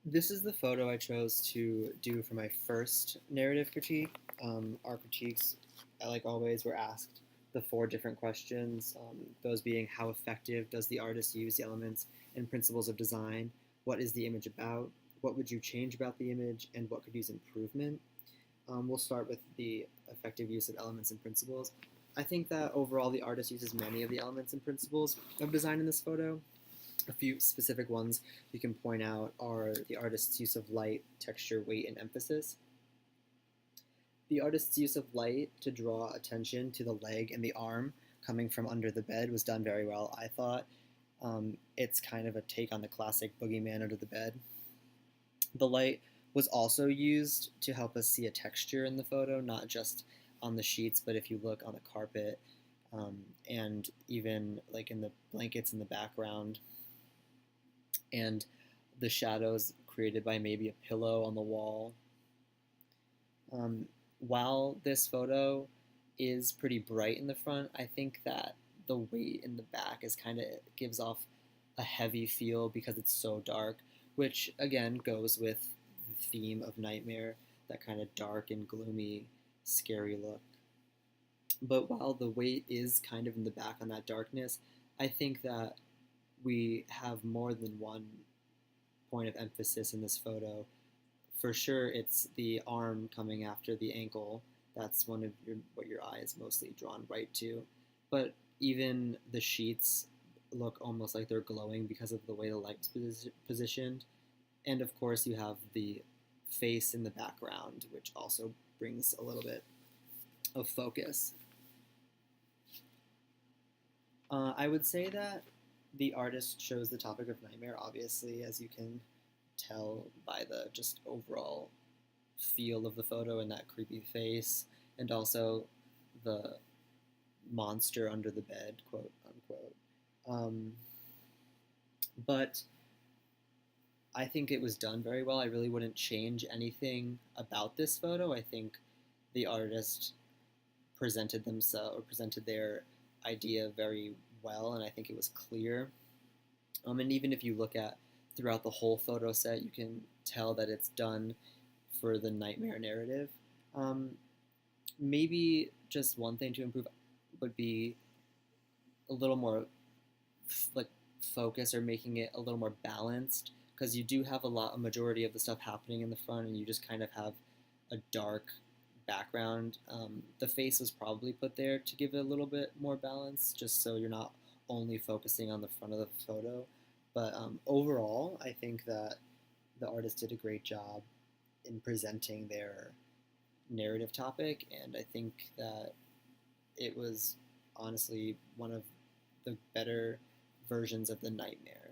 This is the photo I chose to do for my first narrative critique. Our critiques, like always, were asked the four different questions, those being how effective does the artist use the elements and principles of design? What is the image about? What would you change about the image? And what could use improvement? We'll start with the effective use of elements and principles. I think that overall the artist uses many of the elements and principles of design in this photo. A few specific ones you can point out are the artist's use of light, texture, weight, and emphasis. The artist's use of light to draw attention to the leg and the arm coming from under the bed was done very well, I thought. It's kind of a take on the classic boogeyman under the bed. The light was also used to help us see a texture in the photo, not just on the sheets, but if you look on the carpet and even like in the blankets in the background and the shadows created by maybe a pillow on the wall. Um, while this photo is pretty bright in the front, I think that the weight in the back is kind of gives off a heavy feel because it's so dark, which again goes with the theme of Nightmare, that kind of dark and gloomy, scary look. But while the weight is kind of in the back on that darkness, I think that we have more than one point of emphasis in this photo. For sure, it's the arm coming after the ankle. That's one of what your eye is mostly drawn right to. But even the sheets look almost like they're glowing because of the way the light's positioned. And of course, you have the face in the background, which also brings a little bit of focus. I would say that the artist chose the topic of nightmare, obviously, as you can tell by the just overall feel of the photo and that creepy face, and also the monster under the bed, quote unquote. Um, but I think it was done very well. I really wouldn't change anything about this photo. I think the artist presented themselves or presented their idea very well, and I think it was clear. And even if you look at throughout the whole photo set, you can tell that it's done for the nightmare narrative. Um, Maybe just one thing to improve would be a little more like focus or making it a little more balanced because you do have a majority of the stuff happening in the front and you just kind of have a dark background. The face was probably put there to give it a little bit more balance, just so you're not only focusing on the front of the photo. But overall, I think that the artist did a great job in presenting their narrative topic, and I think that it was honestly one of the better versions of the nightmare.